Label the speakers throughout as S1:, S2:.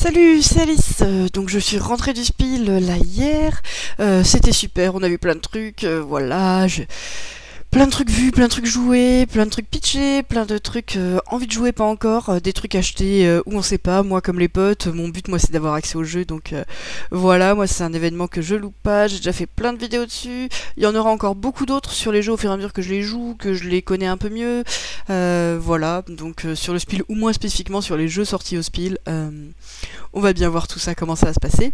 S1: Salut, c'est Alice. Donc je suis rentrée du Spiel là hier. C'était super, on a vu plein de trucs. Voilà, plein de trucs vus, plein de trucs joués, plein de trucs pitchés, plein de trucs envie de jouer pas encore, des trucs achetés où on sait pas. Moi comme les potes, mon but moi c'est d'avoir accès au jeu. Donc voilà, moi c'est un événement que je loupe pas. J'ai déjà fait plein de vidéos dessus. Il y en aura encore beaucoup d'autres sur les jeux au fur et à mesure que je les joue, que je les connais un peu mieux. Voilà, donc sur le Spiel ou moins spécifiquement sur les jeux sortis au Spiel. On va bien voir tout ça, comment ça va se passer.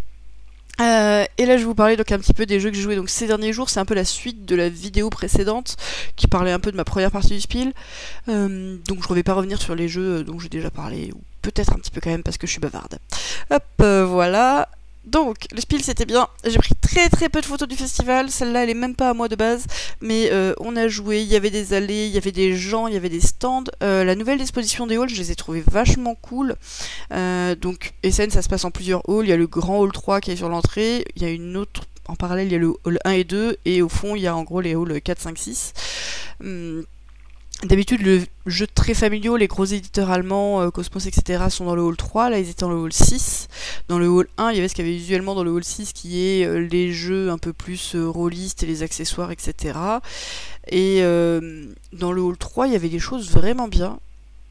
S1: Et là je vais vous parler donc un petit peu des jeux que j'ai joués donc ces derniers jours. C'est un peu la suite de la vidéo précédente qui parlait un peu de ma première partie du Spiel. Donc je ne vais pas revenir sur les jeux dont j'ai déjà parlé, ou peut-être un petit peu quand même parce que je suis bavarde. Hop, voilà. Donc, le Spiel c'était bien, j'ai pris très peu de photos du festival, celle-là elle est même pas à moi de base, mais on a joué, il y avait des allées, il y avait des gens, il y avait des stands, la nouvelle disposition des halls, je les ai trouvés vachement cool. Donc, Essen ça se passe en plusieurs halls, il y a le grand hall 3 qui est sur l'entrée, il y a une autre, en parallèle il y a le hall 1 et 2, et au fond il y a en gros les halls 4, 5, 6. D'habitude, le jeu très familiaux, les gros éditeurs allemands, Cosmos, etc. sont dans le hall 3, là ils étaient dans le hall 6. Dans le hall 1, il y avait ce qu'il y avait usuellement dans le hall 6, qui est les jeux un peu plus rôlistes et les accessoires, etc. Et dans le hall 3, il y avait des choses vraiment bien.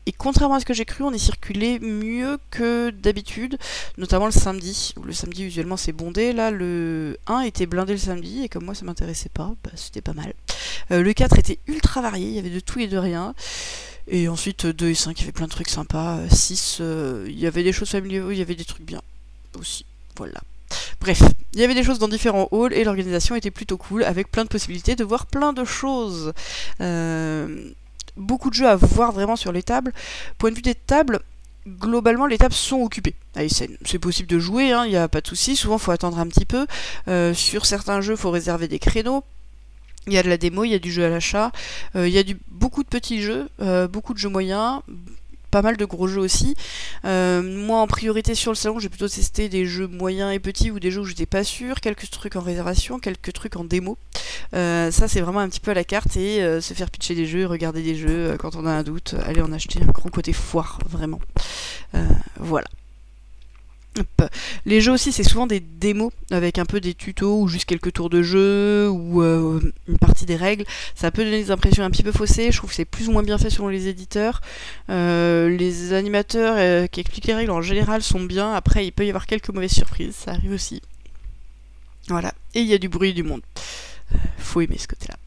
S1: Et contrairement à ce que j'ai cru, on est circulé mieux que d'habitude, notamment le samedi, où le samedi usuellement c'est bondé. Là, le 1 était blindé le samedi, et comme moi ça m'intéressait pas, bah, c'était pas mal. Le 4 était ultra varié, il y avait de tout et de rien. Et ensuite 2 et 5, il y avait plein de trucs sympas. 6, il y avait des choses familiales, il y avait des trucs bien aussi. Voilà. Bref, il y avait des choses dans différents halls, et l'organisation était plutôt cool, avec plein de possibilités de voir plein de choses. Beaucoup de jeux à voir vraiment sur les tables. Point de vue des tables, globalement les tables sont occupées à Essen. C'est possible de jouer, il n'y a pas de souci. Souvent il faut attendre un petit peu. Sur certains jeux il faut réserver des créneaux. Il y a de la démo, il y a du jeu à l'achat, il y a beaucoup de petits jeux, beaucoup de jeux moyens, pas mal de gros jeux aussi. Moi en priorité sur le salon j'ai plutôt testé des jeux moyens et petits, ou des jeux où j'étais pas sûre, quelques trucs en réservation, quelques trucs en démo. Ça c'est vraiment un petit peu à la carte, et se faire pitcher des jeux, regarder des jeux quand on a un doute, aller en acheter, un gros côté foire vraiment. Voilà. Hop. Les jeux aussi c'est souvent des démos avec un peu des tutos ou juste quelques tours de jeu ou une partie des règles. Ça peut donner des impressions un petit peu faussées. Je trouve que c'est plus ou moins bien fait selon les éditeurs. Les animateurs qui expliquent les règles en général sont bien. Après il peut y avoir quelques mauvaises surprises, ça arrive aussi. Voilà, et il y a du bruit et du monde. Faut aimer ce côté-là.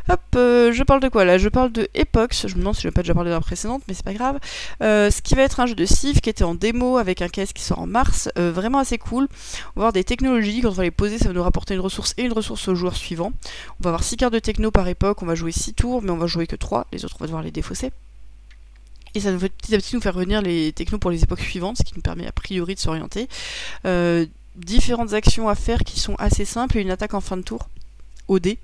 S1: Hop, je parle de quoi là? Je parle de Epox. Je me demande si je n'ai pas déjà parlé dans la précédente, mais c'est pas grave. Ce qui va être un jeu de Civ qui était en démo avec un caisse qui sort en mars. Vraiment assez cool. On va avoir des technologies. Quand on va les poser, ça va nous rapporter une ressource et une ressource au joueur suivant. On va avoir 6 cartes de techno par époque. On va jouer 6 tours, mais on va jouer que 3. Les autres, on va devoir les défausser. Et ça va petit à petit nous faire revenir les technos pour les époques suivantes, ce qui nous permet a priori de s'orienter. Différentes actions à faire qui sont assez simples, et une attaque en fin de tour. OD,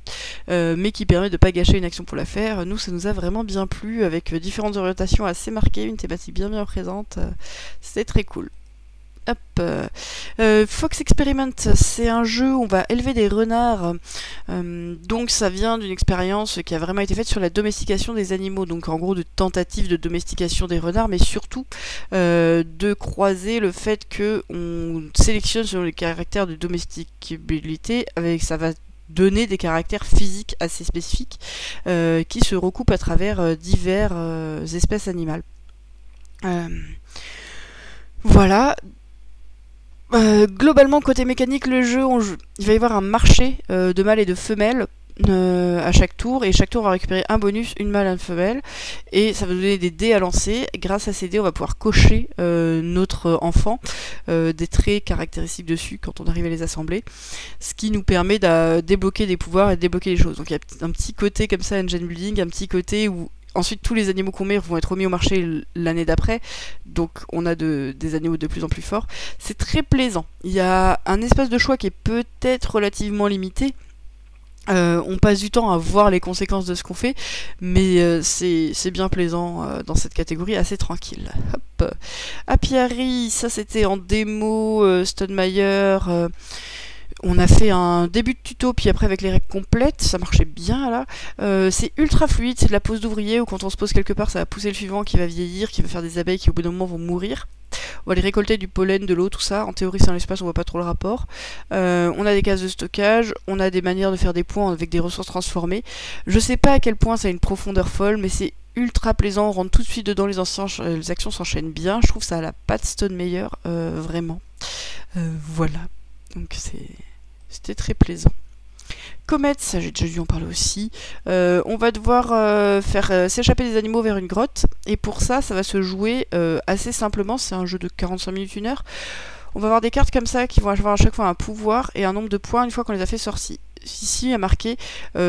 S1: mais qui permet de ne pas gâcher une action pour la faire. Nous, ça nous a vraiment bien plu, avec différentes orientations assez marquées, une thématique bien présente. C'était très cool. Hop. Fox Experiment, c'est un jeu où on va élever des renards. Donc ça vient d'une expérience qui a vraiment été faite sur la domestication des animaux. Donc en gros de tentatives de domestication des renards, mais surtout de croiser le fait que on sélectionne selon les caractères de domesticabilité, avec ça va donner des caractères physiques assez spécifiques qui se recoupent à travers diverses espèces animales. Voilà. Globalement, côté mécanique, le jeu, il va y avoir un marché de mâles et de femelles à chaque tour, et chaque tour on va récupérer un bonus, une mâle et une femelle, et ça va donner des dés à lancer. Grâce à ces dés on va pouvoir cocher notre enfant des traits caractéristiques dessus quand on arrive à les assembler, ce qui nous permet de débloquer des pouvoirs et de débloquer des choses. Donc il y a un petit côté comme ça engine building, un petit côté où ensuite tous les animaux qu'on met vont être remis au marché l'année d'après, donc on a des animaux de plus en plus forts. C'est très plaisant, il y a un espace de choix qui est peut-être relativement limité. On passe du temps à voir les conséquences de ce qu'on fait, mais c'est bien plaisant dans cette catégorie, assez tranquille. Hop. Apiary, ça c'était en démo, Stonemeyer. On a fait un début de tuto, puis après avec les règles complètes, ça marchait bien là. C'est ultra fluide, c'est de la pose d'ouvrier où quand on se pose quelque part, ça va pousser le suivant qui va vieillir, qui va faire des abeilles qui au bout d'un moment vont mourir. On va aller récolter du pollen, de l'eau, tout ça. En théorie, c'est dans l'espace, on voit pas trop le rapport. On a des cases de stockage, on a des manières de faire des points avec des ressources transformées. Je sais pas à quel point ça a une profondeur folle, mais c'est ultra plaisant, on rentre tout de suite dedans, les actions s'enchaînent bien. Je trouve ça a la patte Stone Meyer, vraiment. Voilà, donc c'était très plaisant. Comet, ça j'ai déjà dû en parler aussi. On va devoir faire s'échapper des animaux vers une grotte, et pour ça, ça va se jouer assez simplement. C'est un jeu de 45 minutes, 1 heure. On va avoir des cartes comme ça qui vont avoir à chaque fois un pouvoir et un nombre de points une fois qu'on les a fait sortir. Ici, il y a marqué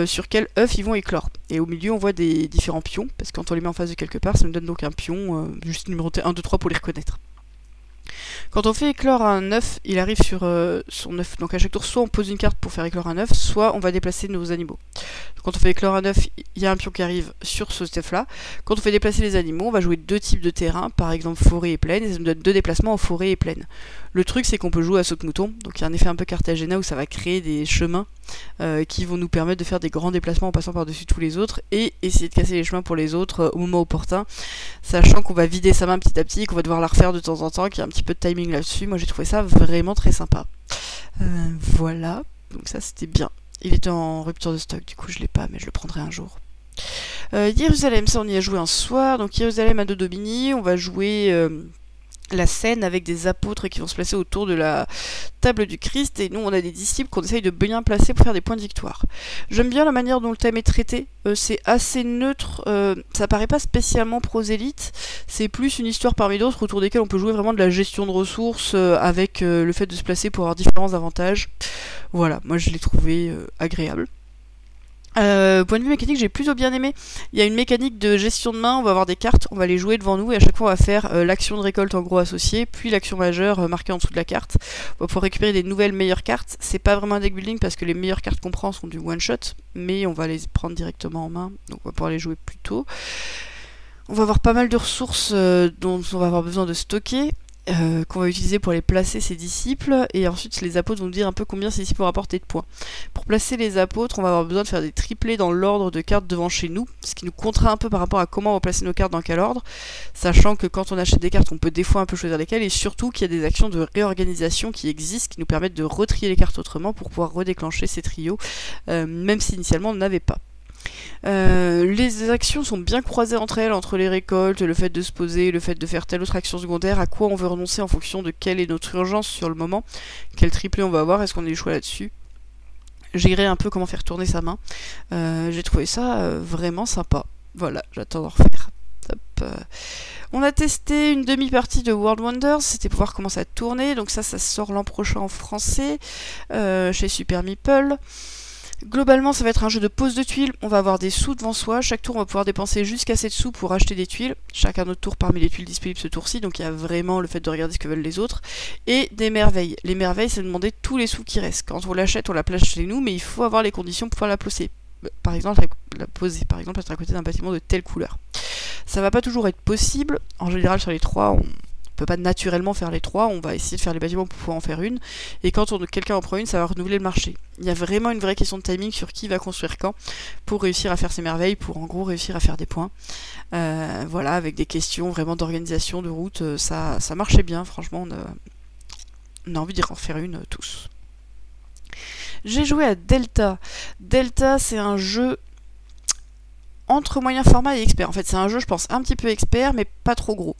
S1: sur quel œuf ils vont éclore. Et au milieu, on voit des différents pions, parce que quand on les met en face de quelque part, ça nous donne donc un pion, juste numéroté 1, 2, 3 pour les reconnaître. Quand on fait éclore un œuf, il arrive sur son œuf. Donc à chaque tour, soit on pose une carte pour faire éclore un œuf, soit on va déplacer nos animaux. Quand on fait éclore un œuf, il y a un pion qui arrive sur ce œuf-là. Quand on fait déplacer les animaux, on va jouer 2 types de terrain, par exemple forêt et plaine, et ça nous donne 2 déplacements en forêt et plaine. Le truc, c'est qu'on peut jouer à saute-mouton, donc il y a un effet un peu Cartagena où ça va créer des chemins qui vont nous permettre de faire des grands déplacements en passant par-dessus tous les autres, et essayer de casser les chemins pour les autres au moment opportun, sachant qu'on va vider sa main petit à petit, qu'on va devoir la refaire de temps en temps, qu'il y a un petit peu de timing là-dessus. Moi j'ai trouvé ça vraiment très sympa. Voilà, donc ça c'était bien. Il était en rupture de stock, du coup je l'ai pas, mais je le prendrai un jour. Jérusalem, ça on y a joué un soir, donc Jérusalem à Dodomini, on va jouer la scène avec des apôtres qui vont se placer autour de la table du Christ, et nous on a des disciples qu'on essaye de bien placer pour faire des points de victoire. J'aime bien la manière dont le thème est traité, c'est assez neutre, ça paraît pas spécialement prosélyte, c'est plus une histoire parmi d'autres autour desquelles on peut jouer vraiment de la gestion de ressources avec le fait de se placer pour avoir différents avantages. Voilà, moi je l'ai trouvé agréable. Point de vue mécanique, j'ai plutôt bien aimé. Il y a une mécanique de gestion de main, on va avoir des cartes, on va les jouer devant nous et à chaque fois on va faire l'action de récolte en gros associée, puis l'action majeure marquée en dessous de la carte. On va pouvoir récupérer des nouvelles meilleures cartes. C'est pas vraiment un deck building parce que les meilleures cartes qu'on prend sont du one shot, mais on va les prendre directement en main, donc on va pouvoir les jouer plus tôt. On va avoir pas mal de ressources dont on va avoir besoin de stocker. Qu'on va utiliser pour les placer ses disciples, et ensuite les apôtres vont nous dire un peu combien ces disciples vont rapporter de points. Pour placer les apôtres, on va avoir besoin de faire des triplés dans l'ordre de cartes devant chez nous, ce qui nous contraint un peu par rapport à comment on va placer nos cartes dans quel ordre, sachant que quand on achète des cartes, on peut des fois un peu choisir lesquelles, et surtout qu'il y a des actions de réorganisation qui existent, qui nous permettent de retrier les cartes autrement pour pouvoir redéclencher ces trios, même si initialement on n'avait pas. Les actions sont bien croisées entre elles, entre les récoltes, le fait de se poser, le fait de faire telle autre action secondaire, à quoi on veut renoncer en fonction de quelle est notre urgence sur le moment, quel triplé on va avoir, est-ce qu'on a des choix là-dessus. J'irai un peu comment faire tourner sa main. J'ai trouvé ça vraiment sympa. Voilà, j'attends d'en refaire. On a testé une demi-partie de World Wonders, c'était pour voir comment ça tournait, donc ça sort l'an prochain en français, chez Super Meeple. Globalement, ça va être un jeu de pose de tuiles. On va avoir des sous devant soi. Chaque tour, on va pouvoir dépenser jusqu'à 7 sous pour acheter des tuiles. Chacun notre tour parmi les tuiles disponibles ce tour-ci. Donc il y a vraiment le fait de regarder ce que veulent les autres. Et des merveilles. Les merveilles, c'est demander tous les sous qui restent. Quand on l'achète, on la place chez nous, mais il faut avoir les conditions pour pouvoir la placer. Par exemple, être à côté d'un bâtiment de telle couleur. Ça va pas toujours être possible. En général, sur les 3, on peut pas naturellement faire les 3, on va essayer de faire les bâtiments pour pouvoir en faire une, et quand quelqu'un en prend une, ça va renouveler le marché. Il y a vraiment une vraie question de timing sur qui va construire quand, pour réussir à faire ces merveilles, pour en gros réussir à faire des points. Voilà, avec des questions vraiment d'organisation, de route, ça marchait bien, franchement, on a envie d'y en faire une tous. J'ai joué à Delta. Delta, c'est un jeu entre moyen format et expert. En fait, c'est un jeu, je pense, un petit peu expert, mais pas trop gros.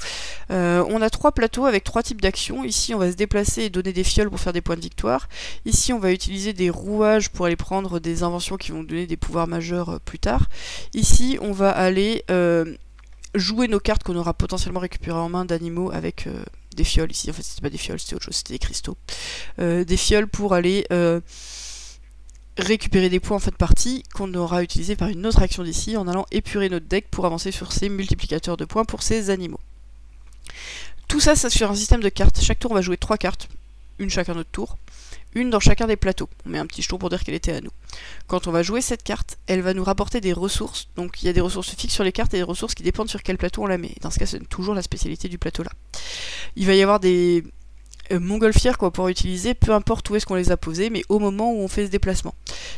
S1: On a 3 plateaux avec 3 types d'actions. Ici, on va se déplacer et donner des fioles pour faire des points de victoire. Ici, on va utiliser des rouages pour aller prendre des inventions qui vont donner des pouvoirs majeurs plus tard. Ici, on va aller jouer nos cartes qu'on aura potentiellement récupérées en main d'animaux avec des fioles. Ici, en fait, c'était pas des fioles, c'était autre chose, c'était des cristaux. Des fioles pour aller récupérer des points en fin de partie qu'on aura utilisé par une autre action d'ici en allant épurer notre deck pour avancer sur ces multiplicateurs de points pour ces animaux. Tout ça, c'est sur un système de cartes. Chaque tour, on va jouer 3 cartes, une chacun notre tour, une dans chacun des plateaux. On met un petit jeton pour dire qu'elle était à nous. Quand on va jouer cette carte, elle va nous rapporter des ressources. Donc il y a des ressources fixes sur les cartes et des ressources qui dépendent sur quel plateau on la met. Dans ce cas, c'est toujours la spécialité du plateau là. Il va y avoir des montgolfières qu'on va pouvoir utiliser, peu importe où est-ce qu'on les a posées, mais au moment où on fait ce déplacement.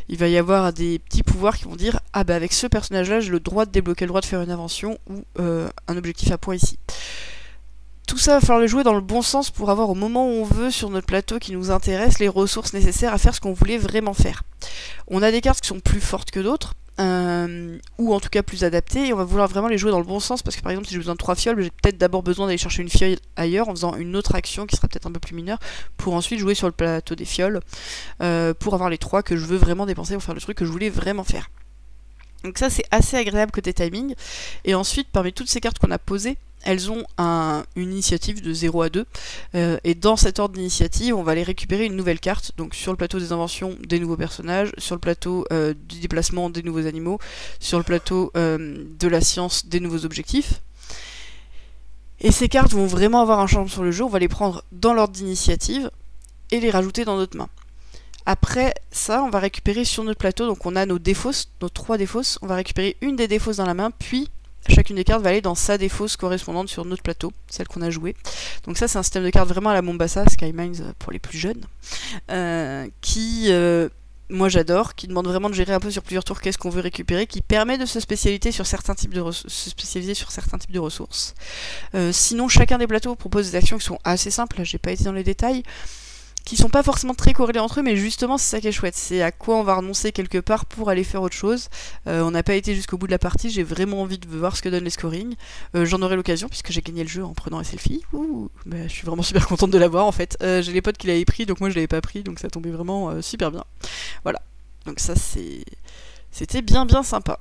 S1: Il va y avoir des petits pouvoirs qui vont dire « Ah bah avec ce personnage-là, j'ai le droit de débloquer le droit de faire une invention ou un objectif à points ici ». Tout ça, il va falloir le jouer dans le bon sens pour avoir au moment où on veut sur notre plateau qui nous intéresse les ressources nécessaires à faire ce qu'on voulait vraiment faire. On a des cartes qui sont plus fortes que d'autres, ou en tout cas plus adaptées, et on va vouloir vraiment les jouer dans le bon sens, parce que par exemple si j'ai besoin de 3 fioles, j'ai peut-être d'abord besoin d'aller chercher une fiole ailleurs en faisant une autre action qui sera peut-être un peu plus mineure, pour ensuite jouer sur le plateau des fioles, pour avoir les 3 que je veux vraiment dépenser pour faire le truc que je voulais vraiment faire. Donc ça c'est assez agréable côté timing, et ensuite parmi toutes ces cartes qu'on a posées, elles ont une initiative de 0 à 2, et dans cet ordre d'initiative, on va aller récupérer une nouvelle carte, donc sur le plateau des inventions, des nouveaux personnages, sur le plateau du déplacement, des nouveaux animaux, sur le plateau de la science, des nouveaux objectifs. Et ces cartes vont vraiment avoir un changement sur le jeu, on va les prendre dans l'ordre d'initiative, et les rajouter dans notre main. Après ça, on va récupérer sur notre plateau, donc on a nos défausses, nos 3 défausses, on va récupérer une des défausses dans la main, puis chacune des cartes va aller dans sa défausse correspondante sur notre plateau, celle qu'on a jouée. Donc ça c'est un système de cartes vraiment à la Mombasa, Skymines pour les plus jeunes, moi j'adore, qui demande vraiment de gérer un peu sur plusieurs tours qu'est-ce qu'on veut récupérer, qui permet de se spécialiser sur certains types de ressources. Sinon chacun des plateaux propose des actions qui sont assez simples, là j'ai pas été dans les détails, qui sont pas forcément très corrélés entre eux, mais justement c'est ça qui est chouette, c'est à quoi on va renoncer quelque part pour aller faire autre chose. On n'a pas été jusqu'au bout de la partie, j'ai vraiment envie de voir ce que donnent les scorings. J'en aurai l'occasion puisque j'ai gagné le jeu en prenant un selfie. Bah, je suis vraiment super contente de l'avoir en fait. J'ai les potes qui l'avaient pris, donc moi je l'avais pas pris, donc ça tombait vraiment super bien. Voilà, donc ça c'était bien sympa.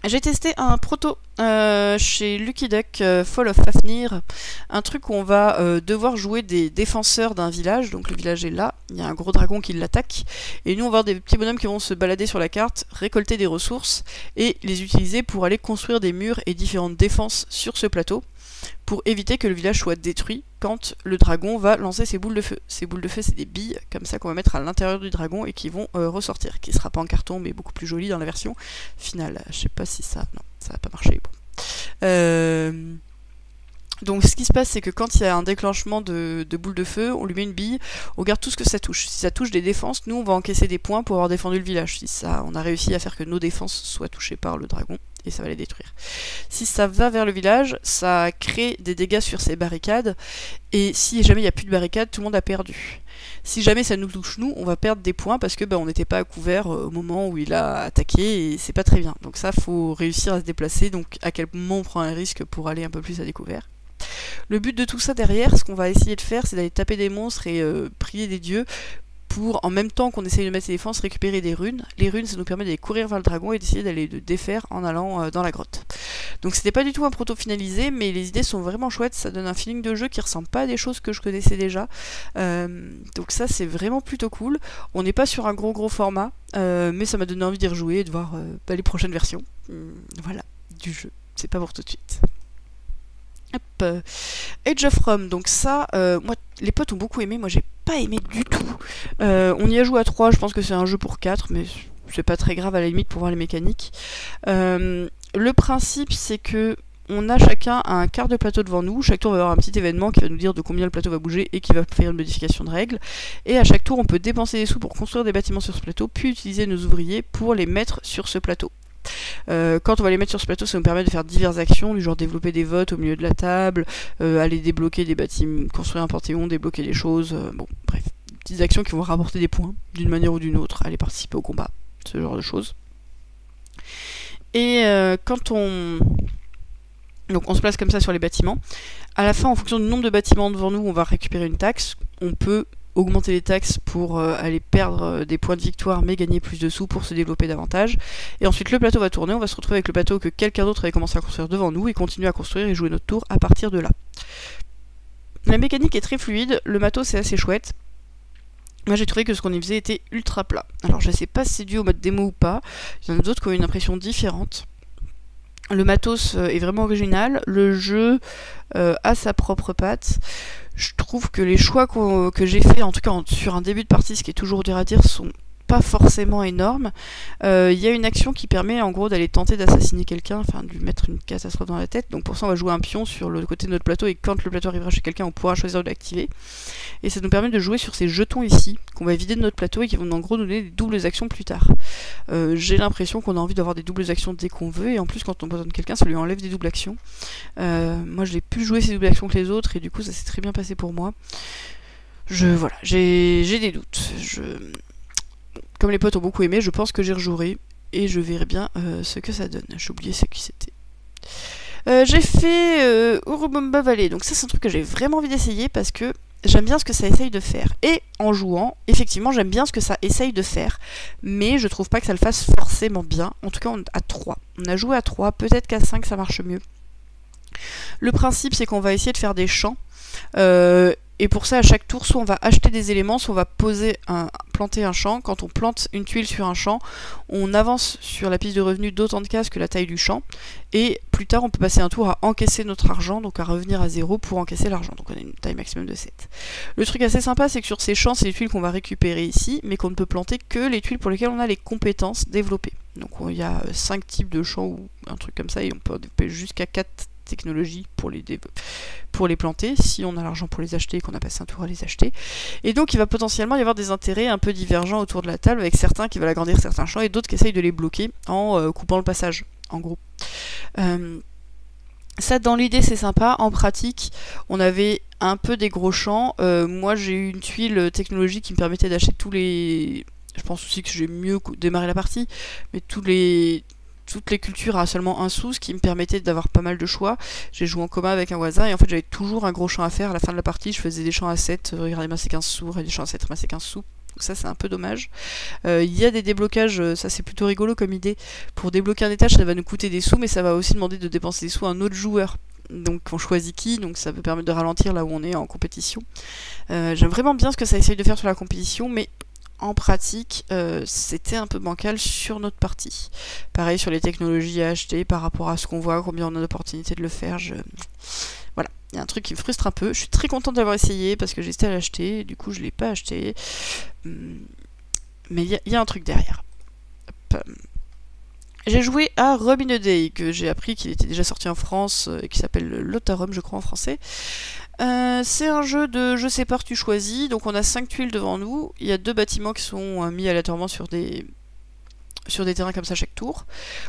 S1: J'ai testé un proto chez Lucky Duck, Fall of Fafnir, un truc où on va devoir jouer des défenseurs d'un village, donc le village est là, il y a un gros dragon qui l'attaque, et nous on va avoir des petits bonhommes qui vont se balader sur la carte, récolter des ressources, et les utiliser pour aller construire des murs et différentes défenses sur ce plateau, pour éviter que le village soit détruit quand le dragon va lancer ses boules de feu. Ces boules de feu, c'est des billes comme ça qu'on va mettre à l'intérieur du dragon et qui vont ressortir, qui sera pas en carton mais beaucoup plus joli dans la version finale. Je sais pas si ça... non, ça va pas marcher. Bon. Donc ce qui se passe, c'est que quand il y a un déclenchement de boules de feu, on lui met une bille, on regarde tout ce que ça touche. Si ça touche des défenses, nous on va encaisser des points pour avoir défendu le village. Si ça, on a réussi à faire que nos défenses soient touchées par le dragon, et ça va les détruire. Si ça va vers le village, ça crée des dégâts sur ces barricades, et si jamais il n'y a plus de barricades, tout le monde a perdu. Si jamais ça nous touche nous, on va perdre des points parce que on n'était pas à couvert au moment où il a attaqué, et c'est pas très bien. Donc ça, faut réussir à se déplacer, donc à quel moment on prend un risque pour aller un peu plus à découvert. Le but de tout ça derrière, ce qu'on va essayer de faire, c'est d'aller taper des monstres et prier des dieux pour, en même temps qu'on essaye de mettre ses défenses, récupérer des runes. Les runes, ça nous permet d'aller courir vers le dragon et d'essayer d'aller le défaire en allant dans la grotte. Donc c'était pas du tout un proto finalisé, mais les idées sont vraiment chouettes, ça donne un feeling de jeu qui ressemble pas à des choses que je connaissais déjà. Donc ça c'est vraiment plutôt cool. On n'est pas sur un gros format, mais ça m'a donné envie d'y rejouer et de voir les prochaines versions. Voilà, du jeu. C'est pas pour tout de suite. Hop. Age of Rome, donc ça, moi, les potes ont beaucoup aimé, moi j'ai pas aimé du tout. On y a joué à 3, je pense que c'est un jeu pour 4, mais c'est pas très grave à la limite pour voir les mécaniques. Le principe c'est que on a chacun un quart de plateau devant nous, chaque tour va y avoir un petit événement qui va nous dire de combien le plateau va bouger et qui va faire une modification de règles, et à chaque tour on peut dépenser des sous pour construire des bâtiments sur ce plateau, puis utiliser nos ouvriers pour les mettre sur ce plateau. Quand on va les mettre sur ce plateau, ça nous permet de faire diverses actions, du genre développer des votes au milieu de la table, aller débloquer des bâtiments, construire un panthéon, débloquer des choses, bon bref, petites actions qui vont rapporter des points d'une manière ou d'une autre, aller participer au combat, ce genre de choses. Et quand donc on se place comme ça sur les bâtiments, à la fin en fonction du nombre de bâtiments devant nous, on va récupérer une taxe, on peut augmenter les taxes pour aller perdre des points de victoire mais gagner plus de sous pour se développer davantage, et ensuite le plateau va tourner, on va se retrouver avec le plateau que quelqu'un d'autre avait commencé à construire devant nous et continuer à construire et jouer notre tour à partir de là. La mécanique est très fluide, le matos est assez chouette. Moi j'ai trouvé que ce qu'on y faisait était ultra plat. Alors je sais pas si c'est dû au mode démo ou pas, il y en a d'autres qui ont une impression différente. Le matos est vraiment original, le jeu a sa propre patte. Je trouve que les choix que j'ai fait, en tout cas sur un début de partie, ce qui est toujours dur à dire, sont pas forcément énorme. Il y a une action qui permet en gros d'aller tenter d'assassiner quelqu'un, enfin de lui mettre une catastrophe dans la tête. Donc pour ça on va jouer un pion sur le côté de notre plateau et quand le plateau arrivera chez quelqu'un on pourra choisir de l'activer. Et ça nous permet de jouer sur ces jetons ici, qu'on va vider de notre plateau et qui vont en gros nous donner des doubles actions plus tard. J'ai l'impression qu'on a envie d'avoir des doubles actions dès qu'on veut, et en plus quand on besoin de quelqu'un ça lui enlève des doubles actions. Moi je l'ai plus joué ces doubles actions que les autres et du coup ça s'est très bien passé pour moi. Voilà, j'ai des doutes. Comme les potes ont beaucoup aimé, je pense que j'y rejouerai et je verrai bien ce que ça donne. J'ai oublié ce qui c'était. J'ai fait Urubamba Valley, donc ça c'est un truc que j'ai vraiment envie d'essayer parce que j'aime bien ce que ça essaye de faire. Et en jouant, effectivement j'aime bien ce que ça essaye de faire, mais je trouve pas que ça le fasse forcément bien. En tout cas à 3. On a joué à 3, peut-être qu'à 5 ça marche mieux. Le principe c'est qu'on va essayer de faire des champs. Et pour ça, à chaque tour, soit on va acheter des éléments, soit on va planter un champ. Quand on plante une tuile sur un champ, on avance sur la piste de revenus d'autant de cases que la taille du champ. Et plus tard, on peut passer un tour à encaisser notre argent, donc à revenir à 0 pour encaisser l'argent. Donc on a une taille maximum de 7. Le truc assez sympa, c'est que sur ces champs, c'est les tuiles qu'on va récupérer ici, mais qu'on ne peut planter que les tuiles pour lesquelles on a les compétences développées. Donc il y a 5 types de champs ou un truc comme ça, et on peut développer jusqu'à 4 technologies pour les planter, si on a l'argent pour les acheter et qu'on a passé un tour à les acheter. Et donc il va potentiellement y avoir des intérêts un peu divergents autour de la table, avec certains qui veulent agrandir certains champs et d'autres qui essayent de les bloquer en coupant le passage, en gros. Ça dans l'idée c'est sympa, en pratique on avait un peu des gros champs. Moi j'ai eu une tuile technologique qui me permettait d'acheter tous les... Je pense aussi que j'ai mieux démarré la partie, mais toutes les cultures à seulement un sou, ce qui me permettait d'avoir pas mal de choix. J'ai joué en commun avec un voisin et en fait j'avais toujours un gros champ à faire. À la fin de la partie je faisais des champs à 7, regardez-moi c'est 15 sous, et des champs à 7, c'est 15 sous. Donc ça c'est un peu dommage. Il y a des déblocages, ça c'est plutôt rigolo comme idée. Pour débloquer un étage ça va nous coûter des sous, mais ça va aussi demander de dépenser des sous à un autre joueur. Donc on choisit qui, donc ça peut permettre de ralentir là où on est en compétition. J'aime vraiment bien ce que ça essaye de faire sur la compétition, mais en pratique, c'était un peu bancal sur notre partie. Pareil sur les technologies à acheter par rapport à ce qu'on voit, combien on a d'opportunités de le faire. Voilà, il y a un truc qui me frustre un peu. Je suis très contente d'avoir essayé parce que j'hésitais à l'acheter, du coup je ne l'ai pas acheté. Mais il y a un truc derrière. J'ai joué à Robin Hood Day, que j'ai appris qu'il était déjà sorti en France, et qui s'appelle Lotarum, je crois, en français. C'est un jeu de je sépare, tu choisis. Donc on a 5 tuiles devant nous. Il y a 2 bâtiments qui sont mis aléatoirement sur des terrains comme ça chaque tour.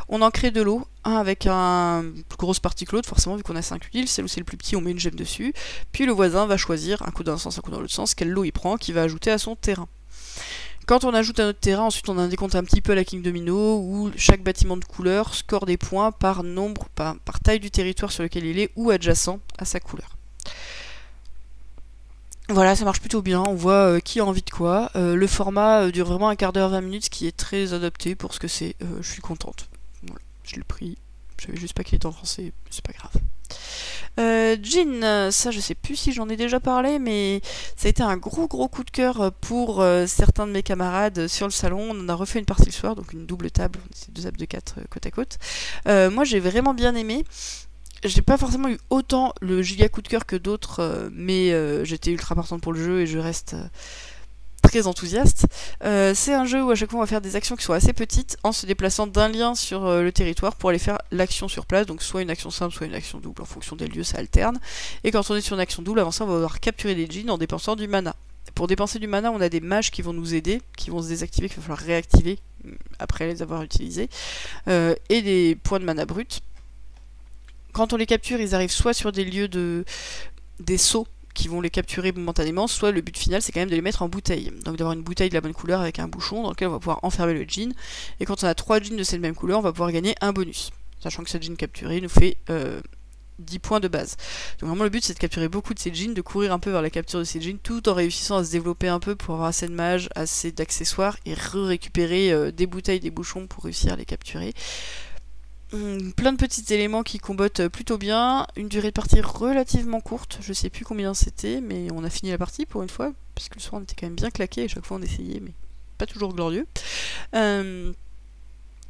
S1: On en crée de l'eau, un avec un plus grosse partie que l'autre, forcément vu qu'on a 5 tuiles, celle où c'est le plus petit on met une gemme dessus. Puis le voisin va choisir, un coup d'un sens, un coup dans l'autre sens, quelle eau il prend, qu'il va ajouter à son terrain. Quand on ajoute à notre terrain, ensuite on a un décompte un petit peu à la King Domino, où chaque bâtiment de couleur score des points par nombre, par taille du territoire sur lequel il est, ou adjacent à sa couleur. Voilà, ça marche plutôt bien, on voit qui a envie de quoi. Le format dure vraiment un quart d'heure, 20 minutes, ce qui est très adapté pour ce que c'est. Je suis contente. Voilà, je l'ai pris. Je savais juste pas qu'il était en français, c'est pas grave. Djinn, ça je sais plus si j'en ai déjà parlé, mais ça a été un gros coup de cœur pour certains de mes camarades sur le salon. On en a refait une partie le soir, donc une double table, c'est 2 tables de 4 côte à côte. Moi j'ai vraiment bien aimé. J'ai pas forcément eu autant le giga coup de cœur que d'autres, mais j'étais ultra partante pour le jeu et je reste très enthousiaste. C'est un jeu où à chaque fois on va faire des actions qui sont assez petites en se déplaçant d'un lien sur le territoire pour aller faire l'action sur place, donc soit une action simple, soit une action double, en fonction des lieux ça alterne. Et quand on est sur une action double, avant ça on va devoir capturer des djinns en dépensant du mana. Pour dépenser du mana, on a des mages qui vont nous aider, qui vont se désactiver, qu'il va falloir réactiver après les avoir utilisés, et des points de mana bruts. Quand on les capture, ils arrivent soit sur des lieux des sceaux qui vont les capturer momentanément, soit le but final c'est quand même de les mettre en bouteille. Donc d'avoir une bouteille de la bonne couleur avec un bouchon dans lequel on va pouvoir enfermer le djinn. Et quand on a 3 djinns de cette même couleur, on va pouvoir gagner un bonus. Sachant que ce djinn capturé nous fait 10 points de base. Donc vraiment le but c'est de capturer beaucoup de ces djinns, de courir un peu vers la capture de ces djinns, tout en réussissant à se développer un peu pour avoir assez de mages, assez d'accessoires, et récupérer des bouteilles, des bouchons pour réussir à les capturer. Plein de petits éléments qui combattent plutôt bien, une durée de partie relativement courte, je sais plus combien c'était, mais on a fini la partie pour une fois, parce que le soir on était quand même bien claqué, à chaque fois on essayait, mais pas toujours glorieux. De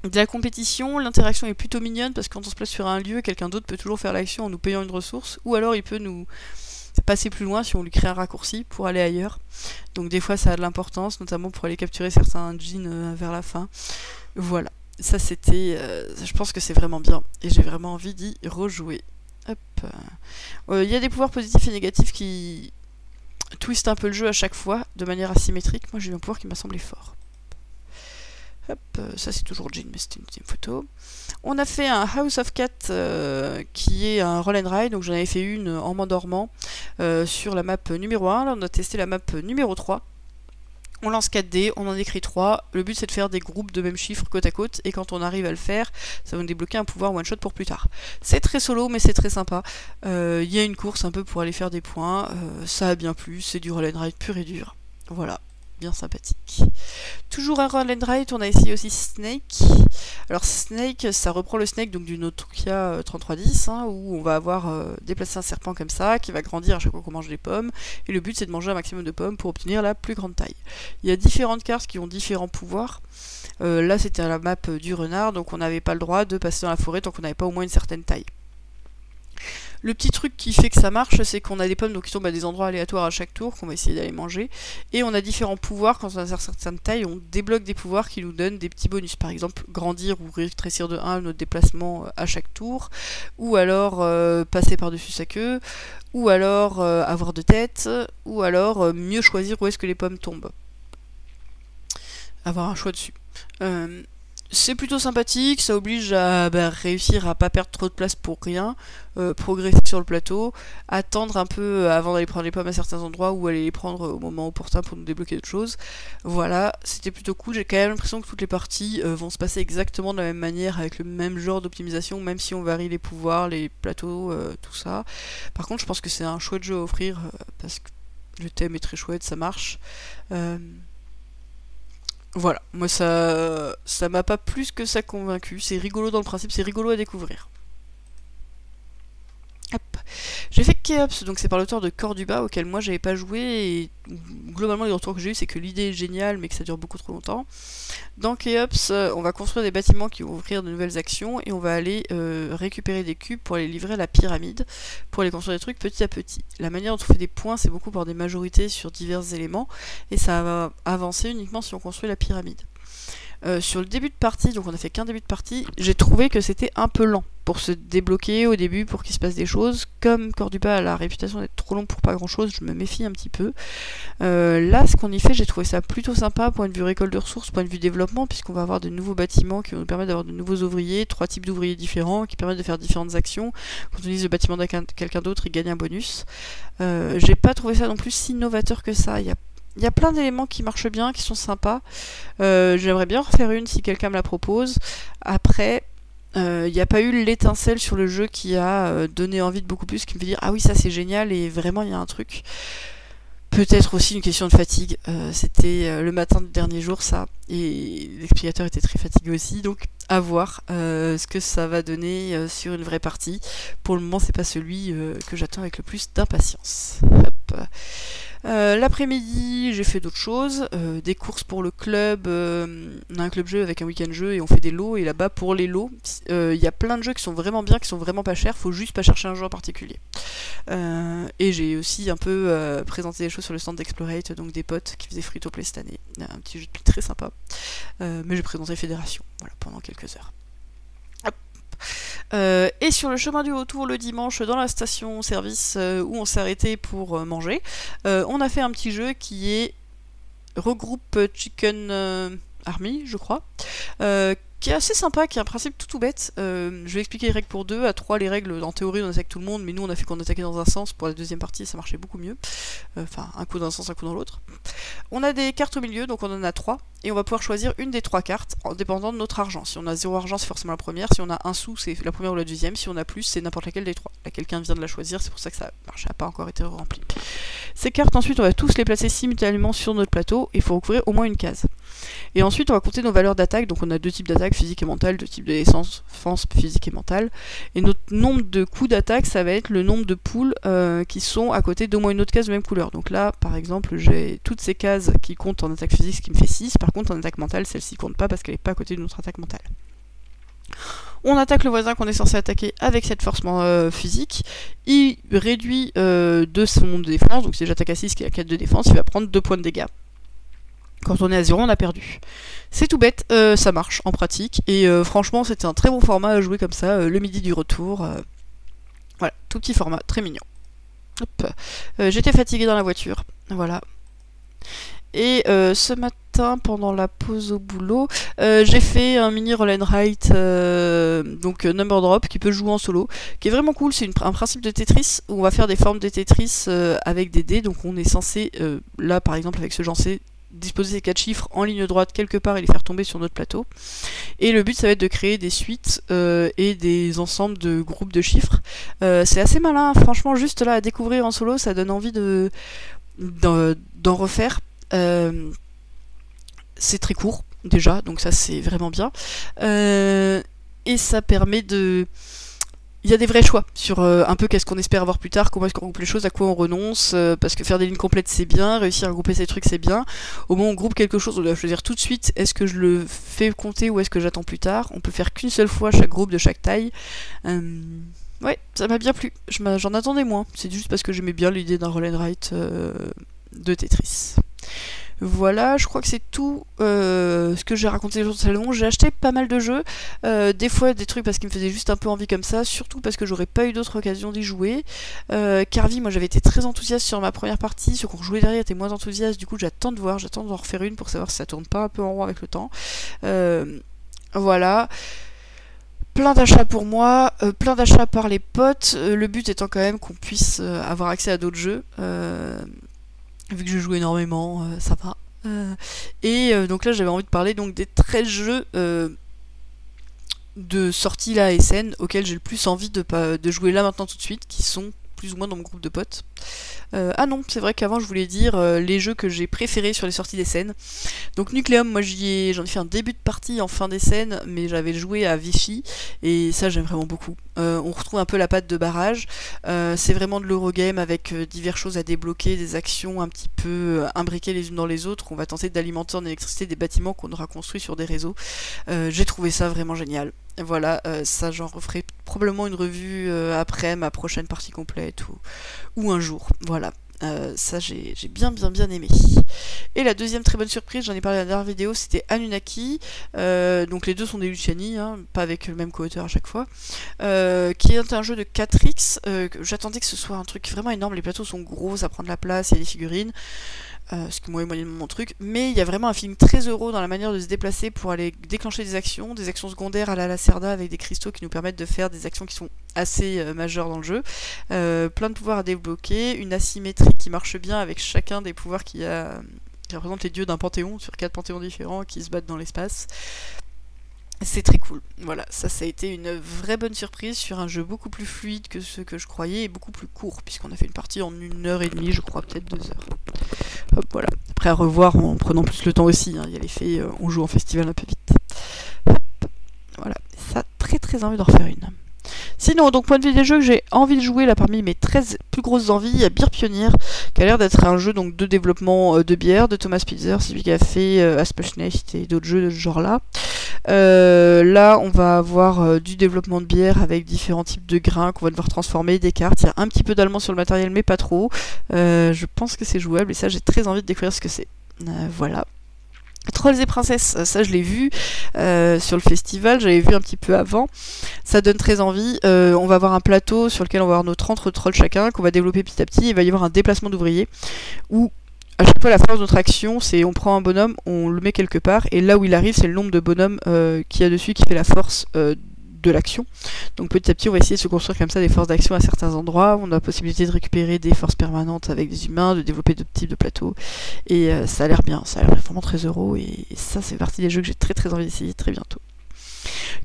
S1: la compétition, l'interaction est plutôt mignonne, parce que quand on se place sur un lieu, quelqu'un d'autre peut toujours faire l'action en nous payant une ressource, ou alors il peut nous passer plus loin si on lui crée un raccourci pour aller ailleurs. Donc des fois ça a de l'importance, notamment pour aller capturer certains jeans vers la fin. Voilà, ça c'était... je pense que c'est vraiment bien, et j'ai vraiment envie d'y rejouer. Hop. Y a des pouvoirs positifs et négatifs qui twistent un peu le jeu à chaque fois, de manière asymétrique. Moi j'ai eu un pouvoir qui m'a semblé fort. Hop, ça c'est toujours Jean, mais c'était une deuxième photo. On a fait un House of Cat qui est un roll and ride, donc j'en avais fait une en m'endormant sur la map numéro 1. Là on a testé la map numéro 3. On lance 4 dés, on en écrit 3. Le but c'est de faire des groupes de même chiffre côte à côte, et quand on arrive à le faire, ça va nous débloquer un pouvoir one shot pour plus tard. C'est très solo, mais c'est très sympa. Il y a une course un peu pour aller faire des points, ça a bien plu, c'est du roll and ride pur et dur. Voilà, bien sympathique. Toujours un roll and ride, on a essayé aussi Snake. Alors Snake, ça reprend le Snake donc du Nokia 3310, hein, où on va avoir déplacé un serpent comme ça, qui va grandir à chaque fois qu'on mange des pommes, et le but c'est de manger un maximum de pommes pour obtenir la plus grande taille. Il y a différentes cartes qui ont différents pouvoirs. Là c'était la map du renard, donc on n'avait pas le droit de passer dans la forêt tant qu'on n'avait pas au moins une certaine taille. Le petit truc qui fait que ça marche, c'est qu'on a des pommes donc, qui tombent à des endroits aléatoires à chaque tour, qu'on va essayer d'aller manger. Et on a différents pouvoirs, quand on a certaines tailles, on débloque des pouvoirs qui nous donnent des petits bonus. Par exemple, grandir ou rétrécir de 1 notre déplacement à chaque tour. Ou alors passer par-dessus sa queue. Ou alors avoir 2 têtes. Ou alors mieux choisir où est-ce que les pommes tombent. Avoir un choix dessus. C'est plutôt sympathique, ça oblige à réussir à pas perdre trop de place pour rien, progresser sur le plateau, attendre un peu avant d'aller prendre les pommes à certains endroits ou aller les prendre au moment opportun pour nous débloquer d'autres choses. Voilà, c'était plutôt cool. J'ai quand même l'impression que toutes les parties vont se passer exactement de la même manière, avec le même genre d'optimisation, même si on varie les pouvoirs, les plateaux, tout ça. Par contre, je pense que c'est un chouette jeu à offrir, parce que le thème est très chouette, ça marche. Voilà, moi ça m'a pas plus que ça convaincu, c'est rigolo dans le principe, c'est rigolo à découvrir. Hop. J'ai fait Keops, donc c'est par l'auteur de Corduba, auquel moi j'avais pas joué, et globalement les retours que j'ai eu c'est que l'idée est géniale mais que ça dure beaucoup trop longtemps. Dans Keops, on va construire des bâtiments qui vont offrir de nouvelles actions, et on va aller récupérer des cubes pour les livrer à la pyramide, pour aller construire des trucs petit à petit. La manière dont on fait des points, c'est beaucoup par des majorités sur divers éléments, et ça va avancer uniquement si on construit la pyramide. Sur le début de partie, donc on a fait qu'un début de partie, j'ai trouvé que c'était un peu lent pour se débloquer au début, pour qu'il se passe des choses. Comme Corduba a la réputation d'être trop long pour pas grand chose, je me méfie un petit peu. Là, ce qu'on y fait, j'ai trouvé ça plutôt sympa, point de vue récolte de ressources, point de vue développement, puisqu'on va avoir de nouveaux bâtiments qui vont nous permettre d'avoir de nouveaux ouvriers, 3 types d'ouvriers différents, qui permettent de faire différentes actions. Quand on utilise le bâtiment de quelqu'un d'autre, il gagne un bonus. J'ai pas trouvé ça non plus si novateur que ça. Il y a plein d'éléments qui marchent bien, qui sont sympas. J'aimerais bien en refaire une si quelqu'un me la propose. Après, il n'y a pas eu l'étincelle sur le jeu qui a donné envie de beaucoup plus, qui me fait dire ah oui ça c'est génial et vraiment il y a un truc. Peut-être aussi une question de fatigue. C'était le matin du dernier jour ça, et l'explicateur était très fatigué aussi, donc à voir ce que ça va donner sur une vraie partie. Pour le moment c'est pas celui que j'attends avec le plus d'impatience. Hop. L'après-midi, j'ai fait d'autres choses, des courses pour le club, on a un club jeu avec un week-end jeu et on fait des lots, et là-bas pour les lots, il y a plein de jeux qui sont vraiment bien, qui sont vraiment pas chers, faut juste pas chercher un jeu en particulier. Et j'ai aussi un peu présenté des choses sur le stand d'Explorate, donc des potes qui faisaient free-to-play cette année, un petit jeu de pile très sympa, mais j'ai présenté Fédération, voilà, pendant quelques heures. Et sur le chemin du retour le dimanche dans la station service où on s'est arrêté pour manger, on a fait un petit jeu qui est regroupe Chicken Army je crois, qui est assez sympa, qui est un principe tout bête. Je vais expliquer les règles pour 2, à 3 les règles en théorie on attaque tout le monde, mais nous on a fait qu'on attaquait dans un sens, pour la deuxième partie ça marchait beaucoup mieux, enfin un coup dans un sens, un coup dans l'autre. On a des cartes au milieu, donc on en a 3, et on va pouvoir choisir une des 3 cartes en dépendant de notre argent. Si on a 0 argent c'est forcément la première, si on a un sou c'est la première ou la deuxième, si on a plus c'est n'importe laquelle des 3. Là quelqu'un vient de la choisir, c'est pour ça que ça marche, n'a pas encore été rempli. Ces cartes ensuite on va tous les placer simultanément sur notre plateau, et il faut recouvrir au moins une case. Et ensuite on va compter nos valeurs d'attaque, donc on a 2 types d'attaque, physique et mentale, 2 types de défense, physique et mentale. Et notre nombre de coups d'attaque, ça va être le nombre de poules qui sont à côté d'au moins une autre case de même couleur. Donc là, par exemple, j'ai toutes ces cases qui comptent en attaque physique, ce qui me fait 6. Par contre, en attaque mentale, celle-ci compte pas parce qu'elle n'est pas à côté d'une autre attaque mentale. On attaque le voisin qu'on est censé attaquer avec cette force physique. Il réduit de son défense, donc si j'attaque à 6 qui a 4 de défense, il va prendre 2 points de dégâts. Quand on est à 0, on a perdu. C'est tout bête, ça marche en pratique, et franchement c'était un très bon format à jouer comme ça, le midi du retour. Voilà, tout petit format, très mignon. Hop. J'étais fatiguée dans la voiture, voilà. Et ce matin, pendant la pause au boulot, j'ai fait un mini roll and write, donc number drop, qui peut jouer en solo, qui est vraiment cool. C'est un principe de Tetris, où on va faire des formes de Tetris avec des dés, donc on est censé, là par exemple avec ce Jancé, disposer ces 4 chiffres en ligne droite quelque part et les faire tomber sur notre plateau. Et le but ça va être de créer des suites et des ensembles de groupes de chiffres. C'est assez malin, franchement, juste là à découvrir en solo, ça donne envie d'en refaire. C'est très court déjà, donc ça c'est vraiment bien. Et ça permet de... Il y a des vrais choix sur un peu qu'est-ce qu'on espère avoir plus tard, comment est-ce qu'on groupe les choses, à quoi on renonce, parce que faire des lignes complètes c'est bien, réussir à grouper ces trucs c'est bien. Au moment où on groupe quelque chose, on doit choisir tout de suite, est-ce que je le fais compter ou est-ce que j'attends plus tard. On peut faire qu'une seule fois chaque groupe de chaque taille. Ouais, ça m'a bien plu, j'en attendais moins, c'est juste parce que j'aimais bien l'idée d'un roll and write de Tetris. Voilà, je crois que c'est tout ce que j'ai raconté les jours de salon. J'ai acheté pas mal de jeux, des fois des trucs parce qu'ils me faisaient juste un peu envie comme ça, surtout parce que j'aurais pas eu d'autres occasions d'y jouer. Carvi, moi j'avais été très enthousiaste sur ma première partie, ceux qui ont joué derrière étaient moins enthousiastes, du coup j'attends d'en refaire une pour savoir si ça tourne pas un peu en rond avec le temps. Voilà. Plein d'achats pour moi, plein d'achats par les potes, le but étant quand même qu'on puisse avoir accès à d'autres jeux. Vu que je joue énormément, ça va. Donc là j'avais envie de parler donc des 13 jeux de sortie là à SN auxquels j'ai le plus envie de jouer là maintenant tout de suite, qui sont plus ou moins dans mon groupe de potes. Ah non, c'est vrai qu'avant je voulais dire les jeux que j'ai préférés sur les sorties des scènes. Donc Nucleum, moi j'en ai fait un début de partie en fin des scènes, mais j'avais joué à Vichy, et ça j'aime vraiment beaucoup. On retrouve un peu la patte de barrage, c'est vraiment de l'Eurogame avec diverses choses à débloquer, des actions un petit peu imbriquées les unes dans les autres. On va tenter d'alimenter en électricité des bâtiments qu'on aura construits sur des réseaux. J'ai trouvé ça vraiment génial. Voilà, ça j'en referai probablement une revue après ma prochaine partie complète ou un jour. Voilà, ça j'ai bien aimé. Et la deuxième très bonne surprise, j'en ai parlé dans la dernière vidéo, c'était Anunnaki. Donc les deux sont des Luciani, hein, pas avec le même co-auteur à chaque fois. Qui est un jeu de 4X. J'attendais que ce soit un truc vraiment énorme, les plateaux sont gros, ça prend de la place, il y a des figurines. Ce qui moi est moyennement mon truc, mais il y a vraiment un feeling très euro dans la manière de se déplacer pour aller déclencher des actions secondaires à la Lacerda avec des cristaux qui nous permettent de faire des actions qui sont assez majeures dans le jeu. Plein de pouvoirs à débloquer, une asymétrie qui marche bien avec chacun des pouvoirs qui représente les dieux d'un panthéon, sur 4 panthéons différents qui se battent dans l'espace. C'est très cool. Voilà, ça a été une vraie bonne surprise sur un jeu beaucoup plus fluide que ce que je croyais et beaucoup plus court, puisqu'on a fait une partie en 1h30, je crois, peut-être 2 heures. Hop, voilà. Après à revoir en prenant plus le temps aussi, hein. Il y a l'effet on joue en festival un peu vite. Hop. Voilà, ça très envie d'en refaire une. Sinon, donc point de vue des jeux que j'ai envie de jouer là parmi mes 13 plus grosses envies, il y a Beer Pioneer, qui a l'air d'être un jeu donc de développement de bière, de Thomas Spitzer, c'est lui qui a fait Aspechnest et d'autres jeux de ce genre-là. Là, on va avoir du développement de bière avec différents types de grains qu'on va devoir transformer, des cartes. Il y a un petit peu d'allemand sur le matériel, mais pas trop. Je pense que c'est jouable et ça, j'ai très envie de découvrir ce que c'est. Voilà. Trolls et princesses, ça je l'ai vu sur le festival, j'avais vu un petit peu avant, ça donne très envie. On va avoir un plateau sur lequel on va avoir nos 30 trolls chacun, qu'on va développer petit à petit, il va y avoir un déplacement d'ouvriers, où à chaque fois la force de notre action, c'est on prend un bonhomme, on le met quelque part, et là où il arrive, c'est le nombre de bonhommes qu'il y a dessus qui fait la force de l'action. Donc petit à petit, on va essayer de se construire comme ça des forces d'action à certains endroits. On a la possibilité de récupérer des forces permanentes avec des humains, de développer d'autres types de plateaux. Et ça a l'air bien, ça a l'air vraiment très euro. Et ça, c'est partie des jeux que j'ai très envie d'essayer très bientôt.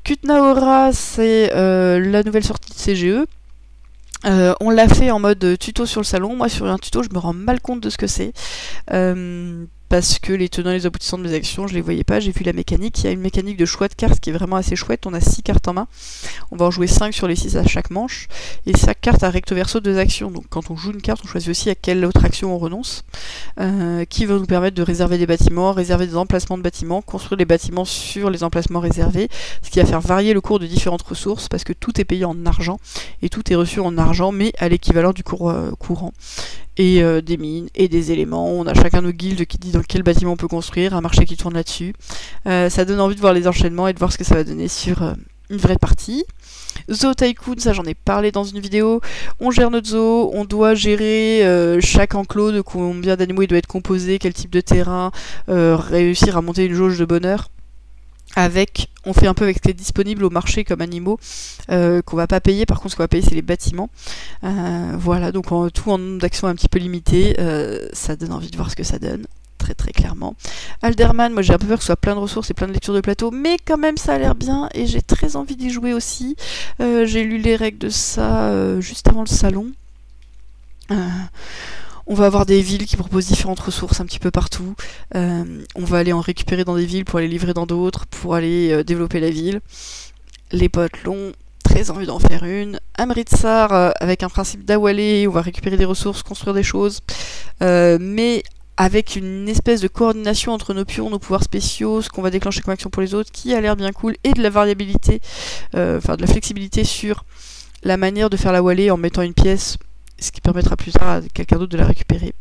S1: Kutnaora, c'est la nouvelle sortie de CGE. On l'a fait en mode tuto sur le salon. Moi, sur un tuto, je me rends mal compte de ce que c'est. parce que les tenants et les aboutissants de mes actions, je les voyais pas. J'ai vu la mécanique. Il y a une mécanique de choix de cartes qui est vraiment assez chouette. On a 6 cartes en main. On va en jouer 5 sur les 6 à chaque manche. Et chaque carte a recto verso 2 actions. Donc quand on joue une carte, on choisit aussi à quelle autre action on renonce. Qui va nous permettre de réserver des bâtiments, réserver des emplacements de bâtiments, construire les bâtiments sur les emplacements réservés. Ce qui va faire varier le cours de différentes ressources parce que tout est payé en argent. Et tout est reçu en argent, mais à l'équivalent du cours courant. Et des mines et des éléments. On a chacun nos guildes qui dit dans quel bâtiment on peut construire, un marché qui tourne là-dessus. Ça donne envie de voir les enchaînements et de voir ce que ça va donner sur une vraie partie. Zoo Tycoon, ça j'en ai parlé dans une vidéo. On gère notre zoo, on doit gérer chaque enclos, de combien d'animaux il doit être composé, quel type de terrain, réussir à monter une jauge de bonheur. On fait un peu avec ce qui est disponible au marché comme animaux, qu'on va pas payer. Par contre, ce qu'on va payer, c'est les bâtiments. Voilà, donc tout en nombre d'actions un petit peu limité. Ça donne envie de voir ce que ça donne, très très clairement. Alderman, moi j'ai un peu peur que ce soit plein de ressources et plein de lectures de plateau, mais quand même ça a l'air bien, et j'ai très envie d'y jouer aussi. J'ai lu les règles de ça juste avant le salon. On va avoir des villes qui proposent différentes ressources un petit peu partout. On va aller en récupérer dans des villes pour aller livrer dans d'autres, pour aller développer la ville. Les potes l'ont, très envie d'en faire une. Amritsar, avec un principe d'Awalé, on va récupérer des ressources, construire des choses. Mais avec une espèce de coordination entre nos pions, nos pouvoirs spéciaux, ce qu'on va déclencher comme action pour les autres, qui a l'air bien cool, et de la variabilité, enfin de la flexibilité sur la manière de faire la Wallée en mettant une pièce, ce qui permettra plus tard à quelqu'un d'autre de la récupérer.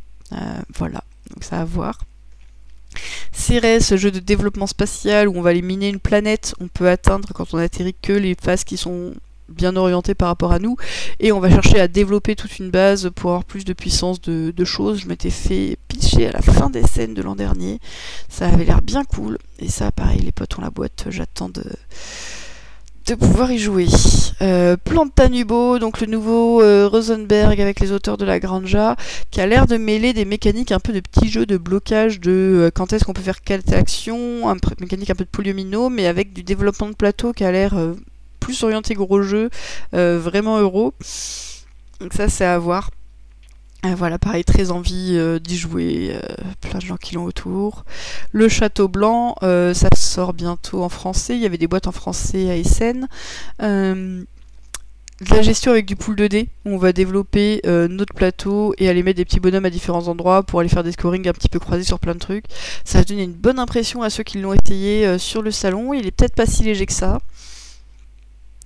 S1: Voilà, donc ça à voir. Ceres, ce jeu de développement spatial où on va aller miner une planète, on peut atteindre quand on atterrit que les phases qui sont bien orientées par rapport à nous, et on va chercher à développer toute une base pour avoir plus de puissance de choses. Je m'étais fait pitcher à la fin des scènes de l'an dernier, ça avait l'air bien cool, et ça pareil, les potes ont la boîte, j'attends de pouvoir y jouer. Plantanubo, donc le nouveau Rosenberg avec les auteurs de la Granja, qui a l'air de mêler des mécaniques un peu de petits jeux de blocage de quand est-ce qu'on peut faire quelle action, une mécanique un peu de polyomino, mais avec du développement de plateau qui a l'air plus orienté gros jeu, vraiment euro. Donc ça c'est à voir. Voilà, pareil, très envie d'y jouer, plein de gens qui l'ont autour. Le Château Blanc, ça sort bientôt en français, il y avait des boîtes en français à Essen. De la gestion avec du pool 2D, où on va développer notre plateau et aller mettre des petits bonhommes à différents endroits pour aller faire des scorings un petit peu croisés sur plein de trucs. Ça a donné une bonne impression à ceux qui l'ont essayé sur le salon, il est peut-être pas si léger que ça.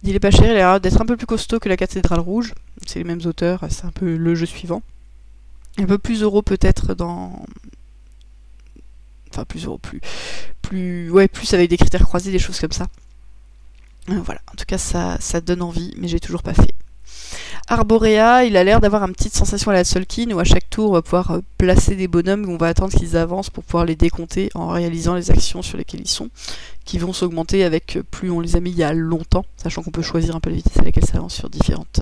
S1: Il est pas cher, il a l'air d'être un peu plus costaud que la Cathédrale Rouge, c'est les mêmes auteurs, c'est un peu le jeu suivant. Un peu plus euro peut-être dans... Enfin plus euro, plus avec des critères croisés, des choses comme ça. Voilà, en tout cas ça donne envie, mais j'ai toujours pas fait. Arborea, il a l'air d'avoir une petite sensation à la Tzolk'in où à chaque tour on va pouvoir placer des bonhommes, on va attendre qu'ils avancent pour pouvoir les décompter en réalisant les actions sur lesquelles ils sont, qui vont s'augmenter avec plus on les a mis il y a longtemps, sachant qu'on peut choisir un peu la vitesse à laquelle ça avance sur différentes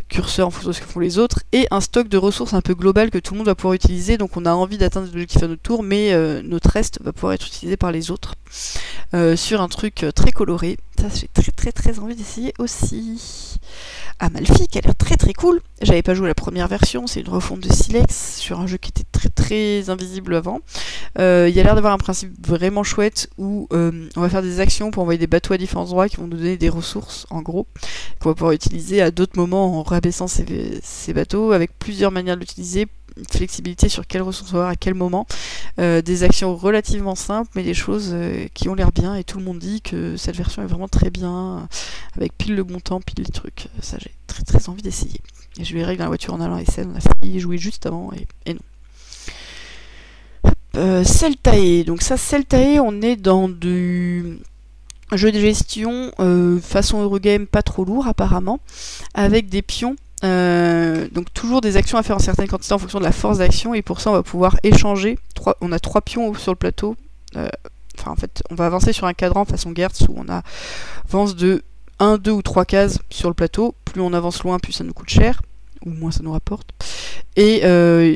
S1: curseurs en fonction de ce que font les autres, et un stock de ressources un peu global que tout le monde va pouvoir utiliser, donc on a envie d'atteindre des objectifs à notre tour, mais notre reste va pouvoir être utilisé par les autres, sur un truc très coloré. Ça j'ai très envie d'essayer aussi. Amalfi qui a l'air très cool. J'avais pas joué la première version, c'est une refonte de Silex sur un jeu qui était très invisible avant. Il y a l'air d'avoir un principe vraiment chouette où on va faire des actions pour envoyer des bateaux à différents endroits qui vont nous donner des ressources en gros, qu'on va pouvoir utiliser à d'autres moments en rabaissant ces bateaux avec plusieurs manières de l'utiliser, une flexibilité sur quelles ressources on va avoir à quel moment, des actions relativement simples mais des choses qui ont l'air bien, et tout le monde dit que cette version est vraiment très bien, avec pile le bon temps, pile les trucs. Ça j'ai très envie d'essayer. Et je verrai que dans la voiture en allant à Essen, on a failli y jouer juste avant et non. Celtae, donc ça Celtae, on est dans du jeu de gestion façon Eurogame, pas trop lourd apparemment, avec des pions. Donc toujours des actions à faire en certaines quantités en fonction de la force d'action, et pour ça on va pouvoir échanger. On a 3 pions sur le plateau. Enfin en fait on va avancer sur un cadran façon Gertz où on avance de 1, 2 ou 3 cases sur le plateau. Plus on avance loin, plus ça nous coûte cher, ou moins ça nous rapporte. Et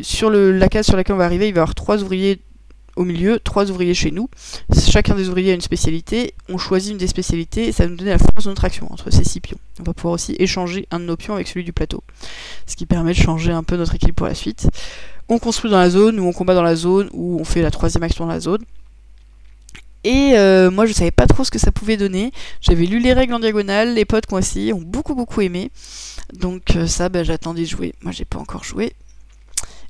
S1: sur la case sur laquelle on va arriver, il va y avoir 3 ouvriers au milieu, 3 ouvriers chez nous. Chacun des ouvriers a une spécialité. On choisit une des spécialités et ça va nous donner la force de notre action entre ces 6 pions. On va pouvoir aussi échanger un de nos pions avec celui du plateau, ce qui permet de changer un peu notre équilibre pour la suite. on construit dans la zone, ou on combat dans la zone, ou on fait la 3e action dans la zone. Et moi je savais pas trop ce que ça pouvait donner, j'avais lu les règles en diagonale, les potes qui ont essayé ont beaucoup aimé, donc ça j'attends d'y jouer, moi j'ai pas encore joué.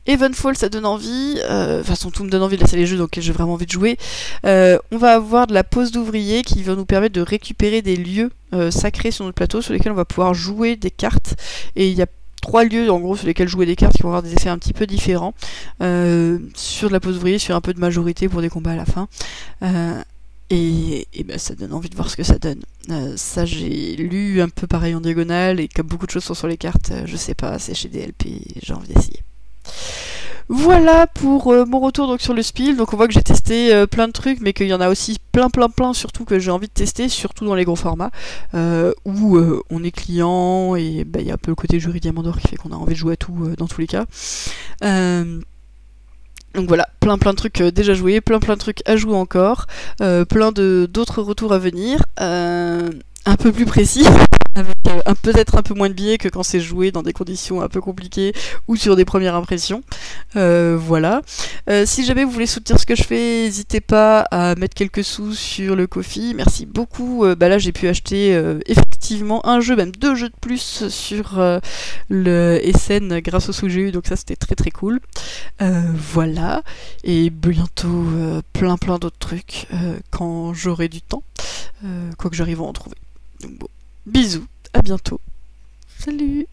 S1: Evenfall ça donne envie, de toute façon tout me donne envie de lancer les jeux donc j'ai vraiment envie de jouer. On va avoir de la pose d'ouvrier qui va nous permettre de récupérer des lieux sacrés sur notre plateau sur lesquels on va pouvoir jouer des cartes, et il y a 3 lieux en gros sur lesquels jouer des cartes qui vont avoir des effets un petit peu différents, sur de la pose d'ouvrier, sur un peu de majorité pour des combats à la fin, et ça donne envie de voir ce que ça donne. Ça j'ai lu un peu pareil en diagonale, et comme beaucoup de choses sont sur les cartes, je sais pas, c'est chez DLP, j'ai envie d'essayer. Voilà pour mon retour donc sur le Spiel. Donc on voit que j'ai testé plein de trucs, mais qu'il y en a aussi plein surtout que j'ai envie de tester, surtout dans les gros formats, où on est client, et il y a un peu le côté jury Diamant d'Or qui fait qu'on a envie de jouer à tout dans tous les cas. Donc voilà, plein de trucs déjà joués, plein de trucs à jouer encore, plein d'autres retours à venir, un peu plus précis, avec peut-être un peu moins de billets que quand c'est joué dans des conditions un peu compliquées ou sur des premières impressions. Voilà. Si jamais vous voulez soutenir ce que je fais, n'hésitez pas à mettre quelques sous sur le Ko-fi. Merci beaucoup. Là j'ai pu acheter effectivement un jeu, même 2 jeux de plus sur le SN grâce aux sous que j'ai eu, donc ça c'était très cool. Voilà. Et bientôt plein d'autres trucs quand j'aurai du temps. Quoi que j'arrive à en trouver. Donc bon. Bisous, à bientôt. Salut!